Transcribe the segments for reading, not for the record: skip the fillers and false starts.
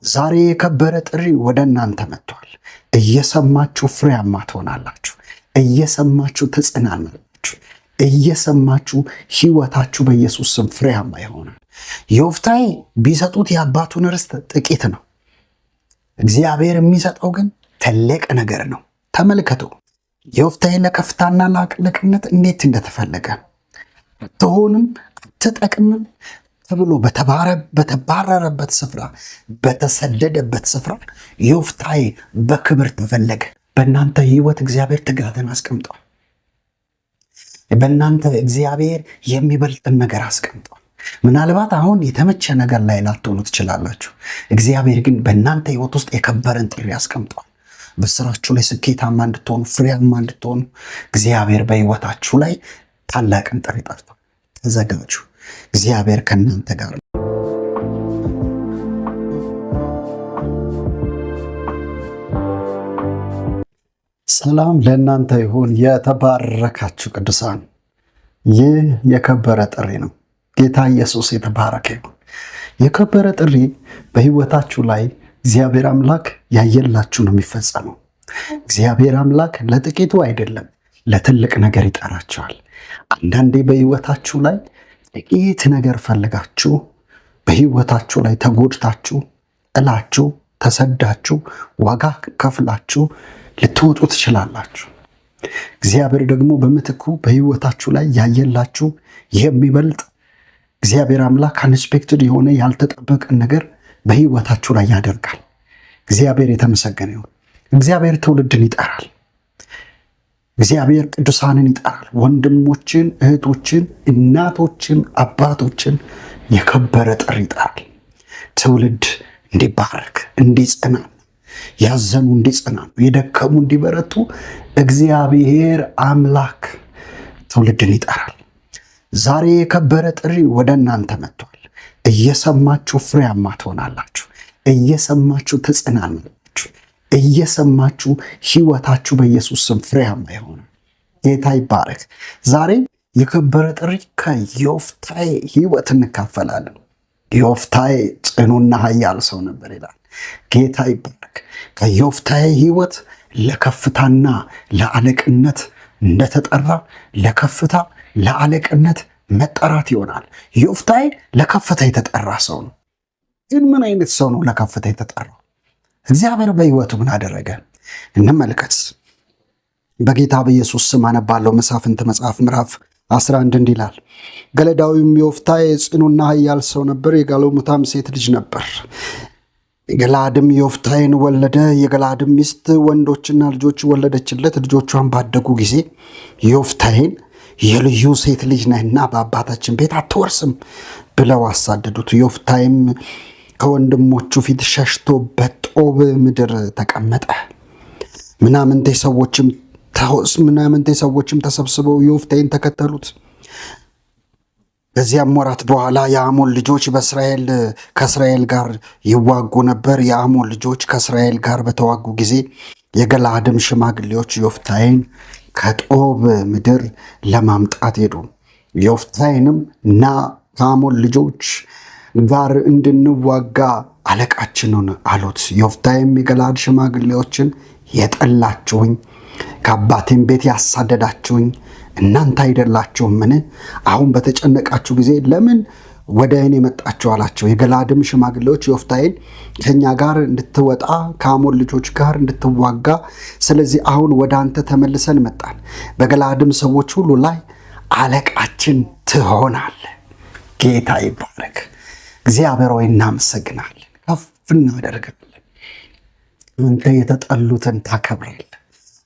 ዛሬ የከበረ ጥሪ ወደ እናንተ መጥቷል። እየሰማችሁ ፍሬያማ ትሆናላችሁ። እየሰማችሁ ትጽናናላችሁ። እየሰማችሁ ሕይወታችሁ በኢየሱስ ስም ፍሬያማ ይሆናል። ዮፍታሔ ቢሰጡት የአባቱን ርስት ጥቂት ነው። እግዚአብሔር የሚሰጠው ግን ትልቅ ነገር ነው። ተመልከቱ ዮፍታሔ ለከፍታና ለአለቅነት እንዴት እንደተፈለገ። አትሆንም፣ አትጠቅምም ተብሎ በተባረረበት ስፍራ፣ በተሰደደበት ስፍራ ዮፍታሔ በክብር ተፈለገ። በእናንተ ሕይወት እግዚአብሔር ትጋትን አስቀምጧል። በእናንተ እግዚአብሔር የሚበልጥን ነገር አስቀምጧል። ምናልባት አሁን የተመቸ ነገር ላይ ላትሆኑ ትችላላችሁ። እግዚአብሔር ግን በእናንተ ሕይወት ውስጥ የከበረን ጥሪ አስቀምጧል። በስራችሁ ላይ ስኬታማ እንድትሆኑ፣ ፍሬያማ እንድትሆኑ እግዚአብሔር በሕይወታችሁ ላይ ታላቅን ጥሪ ጠርቷል። ተዘጋጁ። እግዚአብሔር ከእናንተ ጋር ነው። ሰላም ለእናንተ ይሁን። የተባረካችሁ ቅዱሳን፣ ይህ የከበረ ጥሪ ነው። ጌታ ኢየሱስ የተባረከ ይሁን። የከበረ ጥሪ በሕይወታችሁ ላይ እግዚአብሔር አምላክ ያየላችሁ ነው የሚፈጸመው። እግዚአብሔር አምላክ ለጥቂቱ አይደለም ለትልቅ ነገር ይጠራችኋል። አንዳንዴ በሕይወታችሁ ላይ ጥቂት ነገር ፈልጋችሁ በሕይወታችሁ ላይ ተጎድታችሁ ጥላችሁ ተሰዳችሁ ዋጋ ከፍላችሁ ልትወጡ ትችላላችሁ። እግዚአብሔር ደግሞ በምትኩ በሕይወታችሁ ላይ ያየላችሁ የሚበልጥ እግዚአብሔር አምላክ አንስፔክትድ የሆነ ያልተጠበቀን ነገር በሕይወታችሁ ላይ ያደርጋል። እግዚአብሔር የተመሰገነ ይሁን። እግዚአብሔር ትውልድን ይጠራል። እግዚአብሔር ቅዱሳንን ይጠራል። ወንድሞችን፣ እህቶችን፣ እናቶችን፣ አባቶችን የከበረ ጥሪ ይጠራል። ትውልድ እንዲባረክ፣ እንዲጽናኑ፣ ያዘኑ እንዲጽናኑ፣ የደከሙ እንዲበረቱ እግዚአብሔር አምላክ ትውልድን ይጠራል። ዛሬ የከበረ ጥሪ ወደ እናንተ መጥቷል። እየሰማችሁ ፍሬያማ ትሆናላችሁ። እየሰማችሁ ትጽናናላችሁ። እየሰማችሁ ሕይወታችሁ በኢየሱስ ስም ፍሬያማ ይሆናል። ጌታ ይባረክ። ዛሬ የከበረ ጥሪ ከዮፍታሔ ሕይወት እንካፈላለን። ዮፍታሔ ጽኑና ኃያል ሰው ነበር ይላል። ጌታ ይባረክ። ከዮፍታሔ ሕይወት ለከፍታና ለአለቅነት እንደተጠራ ለከፍታ ለአለቅነት መጠራት ይሆናል። ዮፍታሔ ለከፍታ የተጠራ ሰው ነው። ግን ምን አይነት ሰው ነው ለከፍታ የተጠራው? እግዚአብሔር በሕይወቱ ምን አደረገ? እንመልከት። በጌታ በኢየሱስ ስም አነባለሁ። መሳፍንት መጽሐፍ ምዕራፍ 11 እንዲህ ይላል። ገለዳዊውም ዮፍታሔ ጽኑና ኃያል ሰው ነበር፣ የጋለሞታም ሴት ልጅ ነበር። ገለዓድም ዮፍታሔን ወለደ። የገለዓድም ሚስት ወንዶችና ልጆች ወለደችለት። ልጆቿን ባደጉ ጊዜ ዮፍታሔን የልዩ ሴት ልጅ ነህና በአባታችን ቤት አትወርስም ብለው አሳደዱት። ዮፍታሔም ከወንድሞቹ ፊት ሸሽቶ በጦብ ምድር ተቀመጠ። ምናምንቴ ሰዎችም ተሰብስበው ዮፍታሔን ተከተሉት። በዚያም ወራት በኋላ የአሞን ልጆች ከእስራኤል ጋር ይዋጉ ነበር። የአሞን ልጆች ከእስራኤል ጋር በተዋጉ ጊዜ የገለዓድም ሽማግሌዎች ዮፍታሔን ከጦብ ምድር ለማምጣት ሄዱ። ዮፍታሔንም ና ከአሞን ልጆች ጋር እንድንዋጋ አለቃችንን አሉት። ዮፍታሔም የገለዓድ ሽማግሌዎችን የጠላችሁኝ ከአባቴም ቤት ያሳደዳችሁኝ እናንተ አይደላችሁምን? አሁን በተጨነቃችሁ ጊዜ ለምን ወደ እኔ መጣችሁ አላቸው። የገለዓድም ሽማግሌዎች ዮፍታሔን ከኛ ጋር እንድትወጣ ከአሞን ልጆች ጋር እንድትዋጋ፣ ስለዚህ አሁን ወደ አንተ ተመልሰን መጣን። በገለዓድም ሰዎች ሁሉ ላይ አለቃችን ትሆናለህ። ጌታ ይባረክ። እግዚአብሔር ሆይ እናመሰግናለን፣ ከፍ እናደርጋለን። አንተ የተጠሉትን ታከብራለህ፣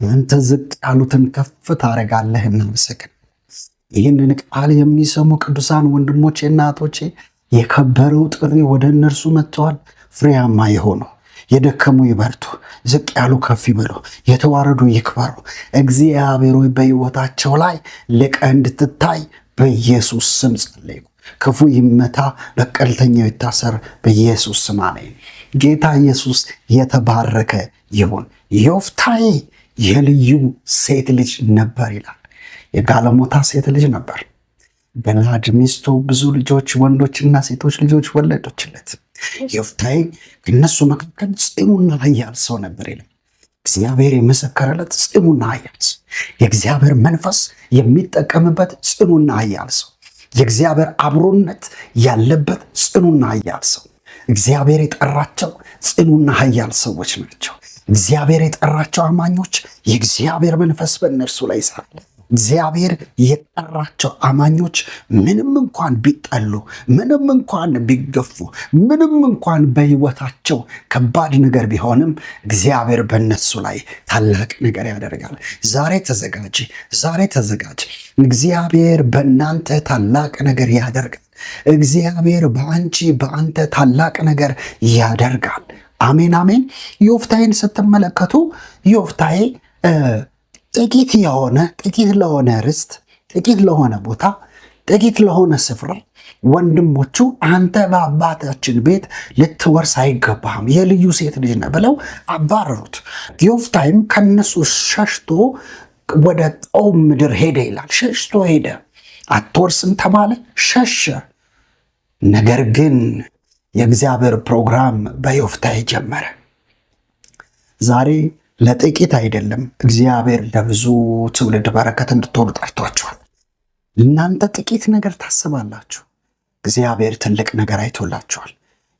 አንተ ዝቅ ያሉትን ከፍ ታደርጋለህ። እናመሰግናለን። ይህንን ቃል የሚሰሙ ቅዱሳን ወንድሞቼ፣ እናቶቼ የከበረው ጥሪ ወደ እነርሱ መጥተዋል። ፍሬያማ የሆኑ የደከሙ ይበርቱ፣ ዝቅ ያሉ ከፍ ይበሉ፣ የተዋረዱ ይክበሩ። እግዚአብሔር ሆይ በሕይወታቸው ላይ ልቀ እንድትታይ በኢየሱስ ስም ጸለይኩ። ክፉ ይመታ፣ በቀልተኛው ይታሰር፣ በኢየሱስ ስም አሜን። ጌታ ኢየሱስ የተባረከ ይሁን። ዮፍታሔ የልዩ ሴት ልጅ ነበር ይላል። የጋለሞታ ሴት ልጅ ነበር። ገለዓድ ሚስቱ ብዙ ልጆች ወንዶችና ሴቶች ልጆች ወለዶችለት። ዮፍታሔ ከእነሱ መካከል ጽኑና ኃያል ሰው ነበር ይላል። እግዚአብሔር የመሰከረለት ጽኑና ኃያል ሰው፣ የእግዚአብሔር መንፈስ የሚጠቀምበት ጽኑና ኃያል ሰው፣ የእግዚአብሔር አብሮነት ያለበት ጽኑና ኃያል ሰው። እግዚአብሔር የጠራቸው ጽኑና ኃያል ሰዎች ናቸው። እግዚአብሔር የጠራቸው አማኞች የእግዚአብሔር መንፈስ በእነርሱ ላይ ይሰራል። እግዚአብሔር የጠራቸው አማኞች ምንም እንኳን ቢጠሉ፣ ምንም እንኳን ቢገፉ፣ ምንም እንኳን በሕይወታቸው ከባድ ነገር ቢሆንም እግዚአብሔር በእነሱ ላይ ታላቅ ነገር ያደርጋል። ዛሬ ተዘጋጅ፣ ዛሬ ተዘጋጅ። እግዚአብሔር በእናንተ ታላቅ ነገር ያደርጋል። እግዚአብሔር በአንቺ በአንተ ታላቅ ነገር ያደርጋል። አሜን አሜን። ዮፍታሔን ስትመለከቱ ዮፍታሔ ጥቂት ለሆነ ርስት፣ ጥቂት ለሆነ ቦታ፣ ጥቂት ለሆነ ስፍራ ወንድሞቹ አንተ በአባታችን ቤት ልትወርስ አይገባህም፣ የልዩ ሴት ልጅ ነህ ብለው አባረሩት። ዮፍታሔም ከነሱ ሸሽቶ ወደ ጦብ ምድር ሄደ ይላል። ሸሽቶ ሄደ። አትወርስም ተባለ፣ ሸሸ። ነገር ግን የእግዚአብሔር ፕሮግራም በዮፍታሔ ጀመረ። ዛሬ ለጥቂት አይደለም፣ እግዚአብሔር ለብዙ ትውልድ በረከት እንድትሆኑ ጠርቷቸዋል። እናንተ ጥቂት ነገር ታስባላችሁ፣ እግዚአብሔር ትልቅ ነገር አይቶላችኋል።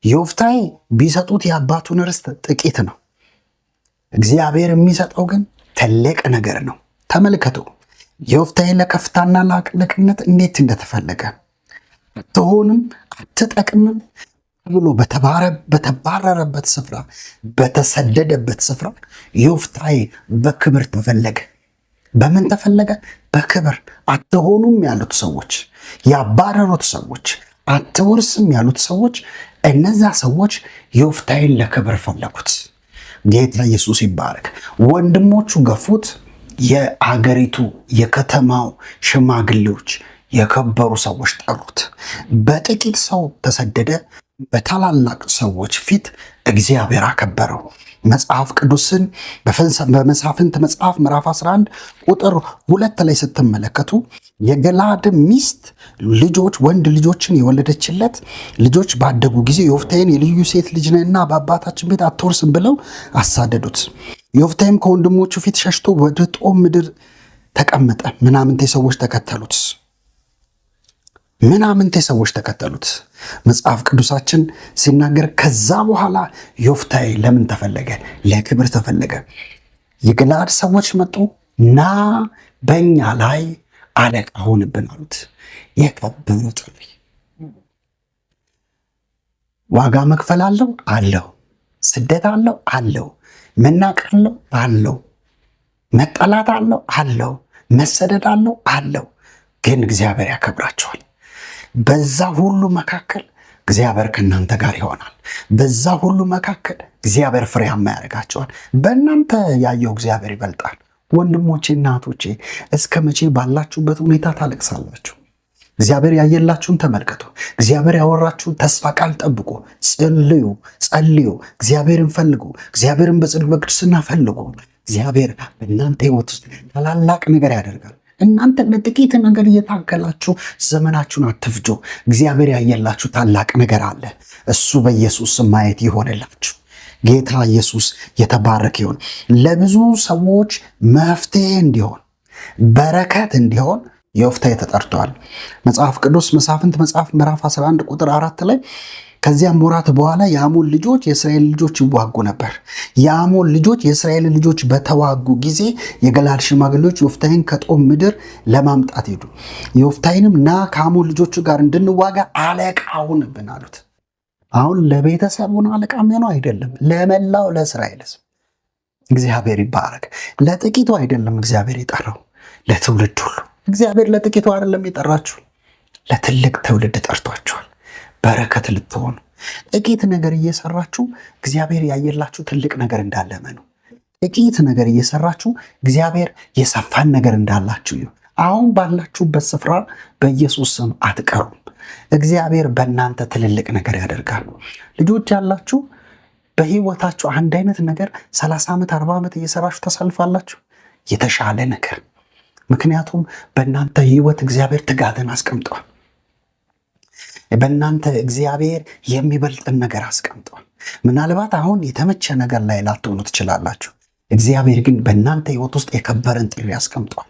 ዮፍታሔ ቢሰጡት የአባቱን ርስት ጥቂት ነው፣ እግዚአብሔር የሚሰጠው ግን ትልቅ ነገር ነው። ተመልከቱ ዮፍታሔ ለከፍታና ለአቅልቅነት እንዴት እንደተፈለገ። አትሆንም፣ አትጠቅምም ብሎ በተባረረበት ስፍራ፣ በተሰደደበት ስፍራ ዮፍታሔ በክብር ተፈለገ። በምን ተፈለገ? በክብር። አትሆኑም ያሉት ሰዎች፣ ያባረሩት ሰዎች፣ አትወርስም ያሉት ሰዎች፣ እነዛ ሰዎች ዮፍታሔን ለክብር ፈለጉት። ጌታ ኢየሱስ ይባረክ። ወንድሞቹ ገፉት። የአገሪቱ የከተማው ሽማግሌዎች የከበሩ ሰዎች ጠሩት። በጥቂት ሰው ተሰደደ። በታላላቅ ሰዎች ፊት እግዚአብሔር አከበረው። መጽሐፍ ቅዱስን በመሳፍንት መጽሐፍ ምዕራፍ 11 ቁጥር 2 ላይ ስትመለከቱ የገላድ ሚስት ልጆች ወንድ ልጆችን የወለደችለት ልጆች ባደጉ ጊዜ ዮፍታሔን የልዩ ሴት ልጅ ነህና በአባታችን ቤት አትወርስም ብለው አሳደዱት። ዮፍታሔም ከወንድሞቹ ፊት ሸሽቶ ወደ ጦብ ምድር ተቀመጠ። ምናምንቴ ሰዎች ተከተሉት። መጽሐፍ ቅዱሳችን ሲናገር ከዛ በኋላ ዮፍታሔ ለምን ተፈለገ? ለክብር ተፈለገ። የገላድ ሰዎች መጡ። ና በእኛ ላይ አለቃ ሆንብን አሉት። የከበረ ጥሪ። ዋጋ መክፈል አለው። ስደት አለው። መናቅ አለው። መጠላት አለው። መሰደድ አለው። ግን እግዚአብሔር ያከብራቸዋል። በዛ ሁሉ መካከል እግዚአብሔር ከእናንተ ጋር ይሆናል። በዛ ሁሉ መካከል እግዚአብሔር ፍሬያማ ያደርጋቸዋል። በእናንተ ያየው እግዚአብሔር ይበልጣል። ወንድሞቼ፣ እናቶቼ እስከ መቼ ባላችሁበት ሁኔታ ታለቅሳላችሁ? እግዚአብሔር ያየላችሁን ተመልከቱ። እግዚአብሔር ያወራችሁን ተስፋ ቃል ጠብቁ። ጸልዩ። እግዚአብሔርን ፈልጉ። እግዚአብሔርን በጽድቅ በቅድስና ፈልጉ። እግዚአብሔር በእናንተ ሕይወት ውስጥ ታላላቅ ነገር ያደርጋል። እናንተ ለጥቂት ነገር እየታገላችሁ ዘመናችሁን አትፍጁ። እግዚአብሔር ያየላችሁ ታላቅ ነገር አለ። እሱ በኢየሱስ ማየት ይሆንላችሁ። ጌታ ኢየሱስ የተባረከ ይሁን። ለብዙ ሰዎች መፍትሄ እንዲሆን፣ በረከት እንዲሆን ዮፍታሔ ተጠርቷል። መጽሐፍ ቅዱስ መሳፍንት መጽሐፍ ምዕራፍ 11 ቁጥር 4 ላይ ከዚያም ወራት በኋላ የአሞን ልጆች የእስራኤል ልጆች ይዋጉ ነበር። የአሞን ልጆች የእስራኤል ልጆች በተዋጉ ጊዜ የገላድ ሽማግሌዎች ዮፍታሔን ከጦብ ምድር ለማምጣት ሄዱ። ዮፍታሔንም ና ከአሞን ልጆቹ ጋር እንድንዋጋ አለቃ ሁንብን አሉት። አሁን ለቤተሰቡን አለቃ የሚሆነው አይደለም፣ ለመላው ለእስራኤል ሕዝብ። እግዚአብሔር ይባረክ። ለጥቂቱ አይደለም እግዚአብሔር የጠራው፣ ለትውልድ ሁሉ። እግዚአብሔር ለጥቂቱ አይደለም የጠራችሁ፣ ለትልቅ ትውልድ ጠርቷችኋል። በረከት ልትሆኑ። ጥቂት ነገር እየሰራችሁ እግዚአብሔር ያየላችሁ ትልቅ ነገር እንዳለ መኑ። ጥቂት ነገር እየሰራችሁ እግዚአብሔር የሰፋን ነገር እንዳላችሁ እዩ። አሁን ባላችሁበት ስፍራ በኢየሱስ ስም አትቀሩም። እግዚአብሔር በእናንተ ትልልቅ ነገር ያደርጋል። ልጆች ያላችሁ በህይወታችሁ አንድ አይነት ነገር 30 ዓመት 40 ዓመት እየሰራችሁ ታሳልፋላችሁ። የተሻለ ነገር፣ ምክንያቱም በእናንተ ህይወት እግዚአብሔር ትጋትን አስቀምጧል። በእናንተ እግዚአብሔር የሚበልጥን ነገር አስቀምጧል። ምናልባት አሁን የተመቸ ነገር ላይ ላትሆኑ ትችላላችሁ። እግዚአብሔር ግን በእናንተ ህይወት ውስጥ የከበረን ጥሪ አስቀምጧል።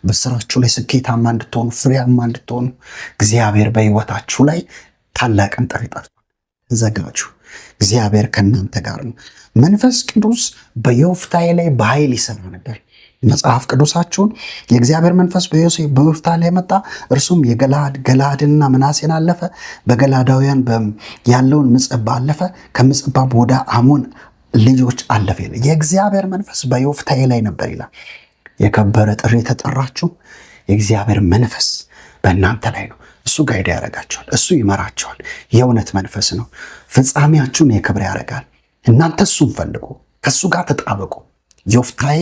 በስራችሁ ላይ ስኬታማ እንድትሆኑ፣ ፍሬያማ እንድትሆኑ እግዚአብሔር በህይወታችሁ ላይ ታላቅን ጥሪ ጠርቷል። ተዘጋጁ። እግዚአብሔር ከእናንተ ጋር ነው። መንፈስ ቅዱስ በዮፍታሔ ላይ በኃይል ይሰራ ነበር። መጽሐፍ ቅዱሳችሁን የእግዚአብሔር መንፈስ በዮፍታሔ ላይ መጣ፣ እርሱም ገለዓድንና ምናሴን አለፈ፣ በገለዓዳውያን ያለውን ምጽጳ አለፈ፣ ከምጽጳ ወደ አሞን ልጆች አለፈ ይላል። የእግዚአብሔር መንፈስ በዮፍታሔ ላይ ነበር ይላል። የከበረ ጥሪ የተጠራችሁ የእግዚአብሔር መንፈስ በእናንተ ላይ ነው። እሱ ጋይድ ያደርጋቸዋል፣ እሱ ይመራቸዋል። የእውነት መንፈስ ነው። ፍጻሜያችሁን የክብር ያደርጋል። እናንተ እሱን ፈልጉ፣ ከእሱ ጋር ተጣበቁ። ዮፍታሔ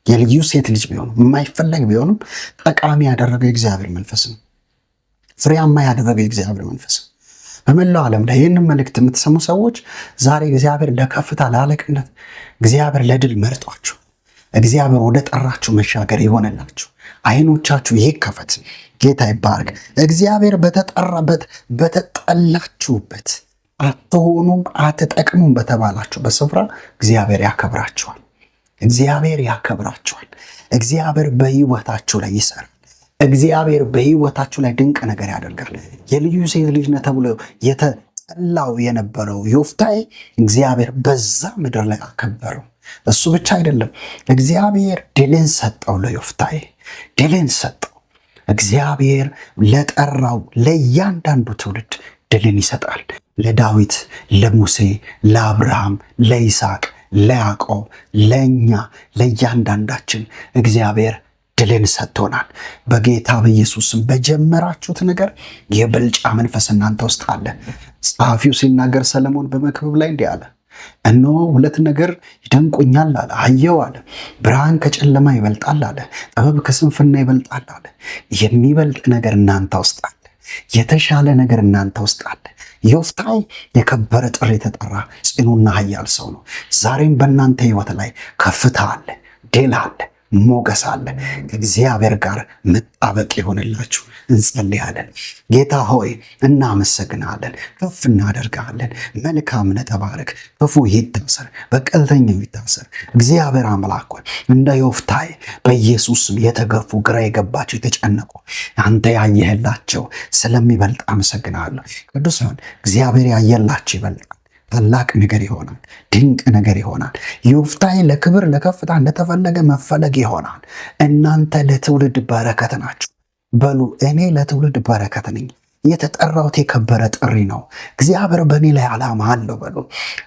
የልዩ ሴት ልጅ ቢሆንም የማይፈለግ ቢሆንም ጠቃሚ ያደረገው የእግዚአብሔር መንፈስ ነው። ፍሬያማ ያደረገው የእግዚአብሔር መንፈስ ነው። በመላው ዓለም ላይ ይህንን መልእክት የምትሰሙ ሰዎች ዛሬ እግዚአብሔር ለከፍታ ለአለቅነት፣ እግዚአብሔር ለድል መርጧችሁ፣ እግዚአብሔር ወደ ጠራችሁ መሻገር ይሆንላችሁ። አይኖቻችሁ ይከፈት። ጌታ ይባርክ። እግዚአብሔር በተጠራበት በተጠላችሁበት አትሆኑም አትጠቅሙም በተባላችሁበት ስፍራ እግዚአብሔር ያከብራችኋል። እግዚአብሔር ያከብራችኋል። እግዚአብሔር በሕይወታችሁ ላይ ይሰራል። እግዚአብሔር በሕይወታችሁ ላይ ድንቅ ነገር ያደርጋል። የልዩ ሴት ልጅ ነህ ተብሎ የተጠላው የነበረው ዮፍታሔ እግዚአብሔር በዛ ምድር ላይ አከበረው። እሱ ብቻ አይደለም፣ እግዚአብሔር ድልን ሰጠው። ለዮፍታሔ ድልን ሰጠው። እግዚአብሔር ለጠራው ለእያንዳንዱ ትውልድ ድልን ይሰጣል። ለዳዊት፣ ለሙሴ፣ ለአብርሃም፣ ለይስሐቅ፣ ለያዕቆብ፣ ለእኛ ለእያንዳንዳችን እግዚአብሔር ድልን ሰጥቶናል። በጌታ በኢየሱስም በጀመራችሁት ነገር የብልጫ መንፈስ እናንተ ውስጥ አለ። ጸሐፊው ሲናገር ሰለሞን በመክብብ ላይ እንዲህ አለ፣ እነሆ ሁለት ነገር ይደንቁኛል አለ። አየው አለ፣ ብርሃን ከጨለማ ይበልጣል አለ፣ ጥበብ ከስንፍና ይበልጣል አለ። የሚበልጥ ነገር እናንተ ውስጥ አለ። የተሻለ ነገር እናንተ ውስጥ አለ። ዮፍታሔ የከበረ ጥሪ የተጠራ ጽኑና ኃያል ሰው ነው። ዛሬም በእናንተ ህይወት ላይ ከፍታ አለ፣ ድል አለ፣ ሞገስ አለ። ከእግዚአብሔር ጋር መጣበቅ ይሆንላችሁ። እንጸልያለን። ጌታ ሆይ እናመሰግናለን፣ ከፍ እናደርጋለን። መልካም ነህ፣ ተባረክ። ክፉ ይታሰር፣ በቀልተኛው ይታሰር። እግዚአብሔር አምላክ ሆይ እንደ ዮፍታሔ በኢየሱስም የተገፉ ግራ የገባቸው የተጨነቁ አንተ ያየህላቸው ስለሚበልጥ አመሰግናለሁ። ቅዱሳን እግዚአብሔር ያየላቸው ይበልጣል። ታላቅ ነገር ይሆናል። ድንቅ ነገር ይሆናል። ዮፍታሔ ለክብር ለከፍታ እንደተፈለገ መፈለግ ይሆናል። እናንተ ለትውልድ በረከት ናችሁ። በሉ እኔ ለትውልድ በረከት ነኝ። የተጠራሁት የከበረ ጥሪ ነው። እግዚአብሔር በእኔ ላይ ዓላማ አለው። በሉ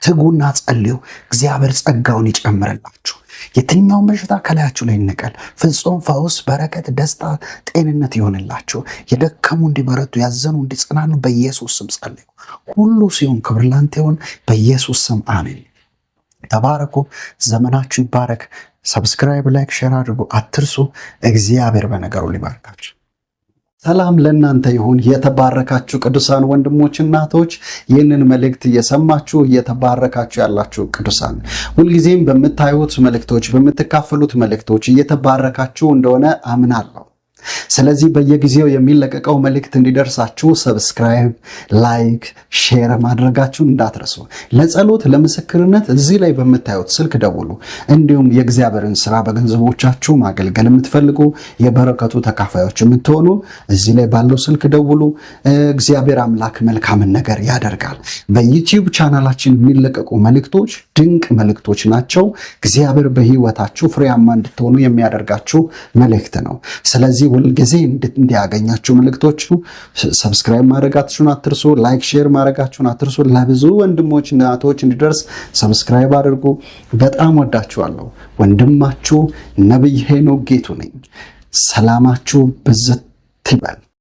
ትጉና ጸልዩ። እግዚአብሔር ጸጋውን ይጨምርላችሁ። የትኛውን በሽታ ከላያችሁ ላይ ይነቀል። ፍጹም ፈውስ፣ በረከት፣ ደስታ፣ ጤንነት ይሆንላችሁ። የደከሙ እንዲበረቱ፣ ያዘኑ እንዲጽናኑ በኢየሱስ ስም ጸልዩ። ሁሉ ሲሆን ክብር ላንተ ይሁን፣ በኢየሱስ ስም አሜን። ተባረኩ። ዘመናችሁ ይባረክ። ሰብስክራይብ፣ ላይክ፣ ሼር አድርጉ አትርሱ። እግዚአብሔር በነገሩ ሊባርካችሁ። ሰላም ለእናንተ ይሁን። የተባረካችሁ ቅዱሳን ወንድሞች፣ እናቶች ይህንን መልእክት እየሰማችሁ እየተባረካችሁ ያላችሁ ቅዱሳን ሁልጊዜም በምታዩት መልእክቶች በምትካፈሉት መልእክቶች እየተባረካችሁ እንደሆነ አምናለሁ። ስለዚህ በየጊዜው የሚለቀቀው መልእክት እንዲደርሳችሁ ሰብስክራይብ፣ ላይክ፣ ሼር ማድረጋችሁን እንዳትረሱ። ለጸሎት ለምስክርነት እዚህ ላይ በምታዩት ስልክ ደውሉ። እንዲሁም የእግዚአብሔርን ስራ በገንዘቦቻችሁ ማገልገል የምትፈልጉ የበረከቱ ተካፋዮች የምትሆኑ እዚህ ላይ ባለው ስልክ ደውሉ። እግዚአብሔር አምላክ መልካምን ነገር ያደርጋል። በዩቲዩብ ቻናላችን የሚለቀቁ መልእክቶች ድንቅ መልእክቶች ናቸው። እግዚአብሔር በህይወታችሁ ፍሬያማ እንድትሆኑ የሚያደርጋችሁ መልእክት ነው። ስለዚህ ሁልጊዜ እንዲያገኛችሁ መልእክቶቹ ሰብስክራይብ ማድረጋችሁን አትርሱ። ላይክ ሼር ማድረጋችሁን አትርሱ። ለብዙ ወንድሞች እናቶች እንዲደርስ ሰብስክራይብ አድርጉ። በጣም ወዳችኋለሁ። ወንድማችሁ ነብይ ሄኖክ ጌቱ ነኝ። ሰላማችሁ ብዝት ይበል።